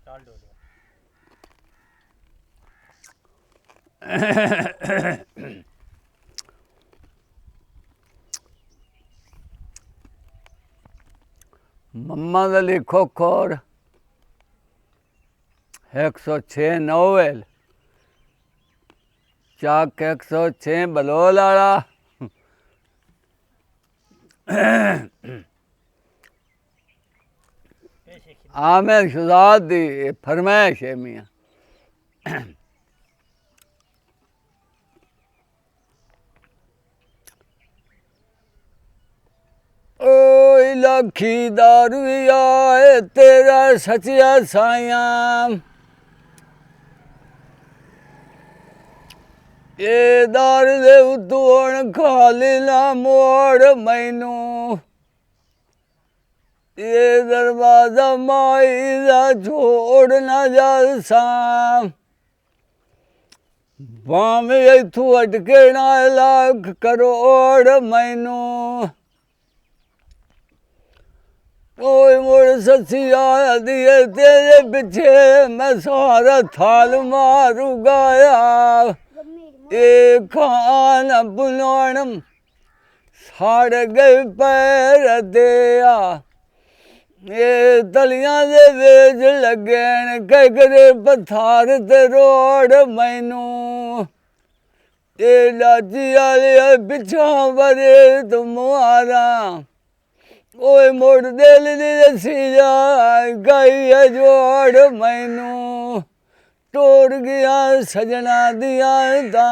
चाल Dolo Mohammad Ali Khokhar 106 novel चाक 106 बलोल वाला आमिर शुजात दी फरमाइश है मियाँ ओ लखी दारुया तेरा सचिया साया ये दार दे उतोण खाली ना मोड़ मैनू ये दरवाजा माई दा छोड़ ना जा साम भावे इथू अटके ना लाख करोड़ मैनू ओए मोड़ ससिया दिए तेरे पीछे मैं सारा थाल मारू गाया ये खान बुलाणम साड़ गए पैर दिया ये तलियां दे वेज लगन कगरे पत्थर ते रोड़ मैनू ये लाजी आले पिछा बरे तुम्हारा ओए मोड़ दिल दी दसी जा गई जोड़ मैनू टोड़ गया सजना दिया दा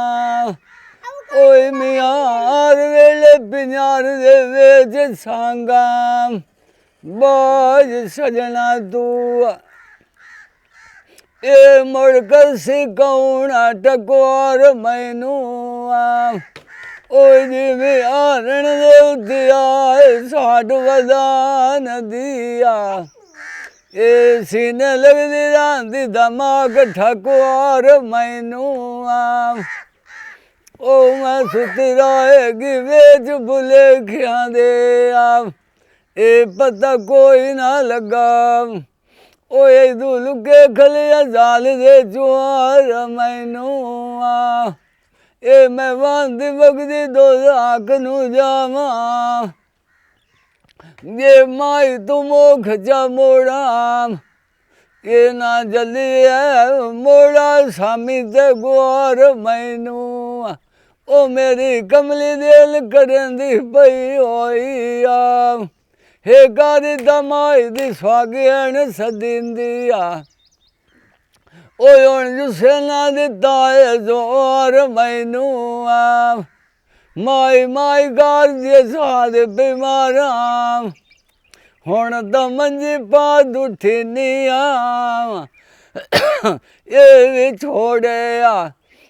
ओए मियार वेले पिनार दे वेच सांगा बाज सजना तू ए मुड़ कर सिकौना टकोर मैनू ओए जिमें आरण दे दिया साठ वदान दिया ए सीने लगदी रांदी दमाग ठकोर मैनू ओ मैं सुती रहेगी वेच बुले खिया दे ए पता कोई ना लगा ओए दुल के खलिया जाल दे जुआर मैनू ए मैं वांदी बगदी दो आख नू जावा ये माई तू मोख जा मोड़ा ये ना जल्दी है मोड़ा सामी ते गुआर मैनू ओ मेरी कमली दिल करन दी पई होई हे गारी दमाई दी स्वागन सदिंदी ओ हुण जुसेना दिता है जोर मैनू माई माई गार दे साद बीमारा हुण तो मंजी पा दुठी निया ये भी छोड़े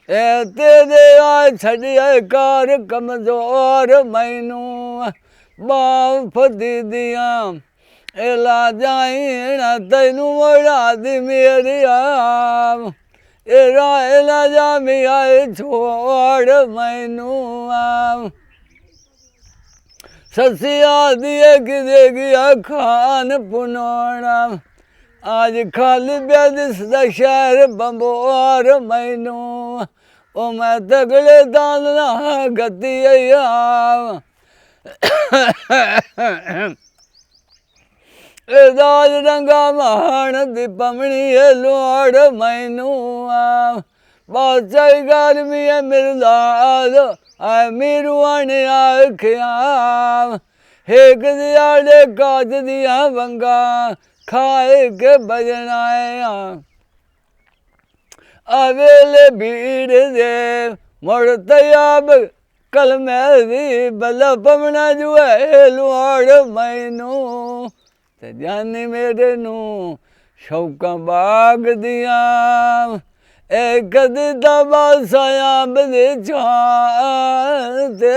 ए तेरे छड़िया कार कमजोर मैनू बाप दीदिया एला जाई ना तैनू मोड़ा दी मेरी एरा एला जा मिया छोड़ मैनू ससिया दिए कि देगी खान पुनोना आज खाली बेदिस दा शहर बंबोर मैनू ओ मैं तगड़े दाना गति दाज रंगा महान दी पमणी लोड़ मैनू बादशाही गर्मी है मिर्दाद मेरू आने आखिया हेक दियाड़े काज दिया वंगा खाए के बजनाया अवेले भीड़ दे मुड़ तयाब कल मेरी बला पमना जो है लोड़ मैनू ते जानी मेरे नू शौका बाग दिया एक दबा साया बदे छाते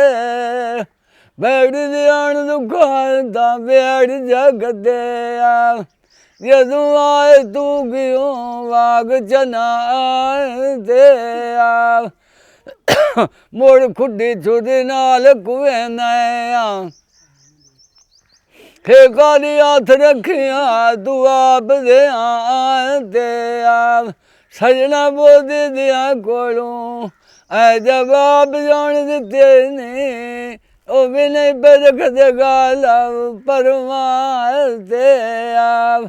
बैठ दियान दुकान दा बैठ जग दे यदू आए तू क्यों वाग चना दे मुड़ खुडी छुरी नाल कुएं नया ਠੇਕਾ ਦੀ ਹੱਥ ਰੱਖਿਆ ਤੂੰ ਆਪ ਦੇ ਤੇ ਆਪ ਸਜਣਾ ਬੋਦੇ ਦਿਆਂ ਕੋਲੋਂ ਐ ਜਵਾਬ ਜਾਣ ਦਿੱਤੇ ਨੇ ਉਹ ਵੀ ਨਹੀਂ ਬਰਖਦੇ ਗਾਲ ਪਰਮਾਰ ਤੇ ਆਪ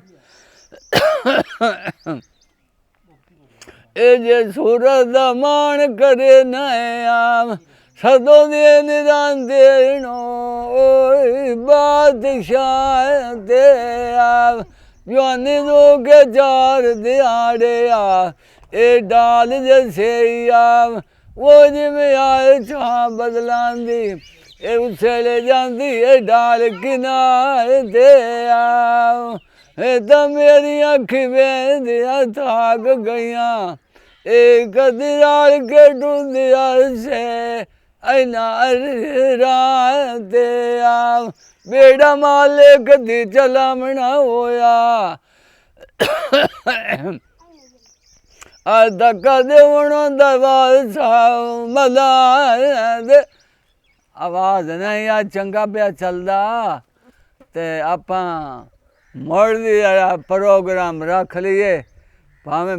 ਇਹ ਜੇ ਸੂਰਤ ਦਾ ਮਾਣ ਕਰੇ ਨਾ ਆਪ ਸਦੋਂ ਦੇ ਨਿਰਾਂਦੇਣੋ ਓਏ ਬਾਦਸ਼ਾਹ ਤੇ ਆਪ ਜਵਾਨੀ ਦੋ ਕੇ ਚਾਰ ਦਿਹਾੜੇ ਆ ਇਹ ਡਾਲ ਜੈਸੇ ਆਪ ਉਹ ਜਿਵੇਂ ਆਏ ਛਾਂ ਬਦਲਾਂਦੀ ਇਹ ਉਛਲੇ ਜਾਂਦੀ ਇਹ ਡਾਲ ਕਿਨਾਰੇ ਤੇ ਆਪ ਇਹ ਤਾਂ ਮੇਰੀ ਅੱਖੀ ਵੇਂਦੀਆਂ ਥੱਕ ਗਈਆਂ ਇਹ ਕਦੀ ਰਾਲ ਕੇ ਡੁੰਦਿਆ ਸੇ ਐਨਾ ਰਾਹ ਤੇ ਆਪ ਬੇੜਾ ਮਾਲੇ ਕਦੀ ਚਲਾਮਣਾ ਹੋਇਆ ਅੱਜ ਤੱਕ ਕਦੇ ਹੁਣ ਦਾ ਵਾਸਾ ਮਲਾ ਦੇ ਆਵਾਜ਼ ਨਹੀਂ ਆ ਚੰਗਾ ਪਿਆ ਚੱਲਦਾ ਤੇ ਆਪਾਂ ਮੁੜ ਦੀ ਪ੍ਰੋਗਰਾਮ ਰੱਖ ਲਈਏ ਭਾਵੇਂ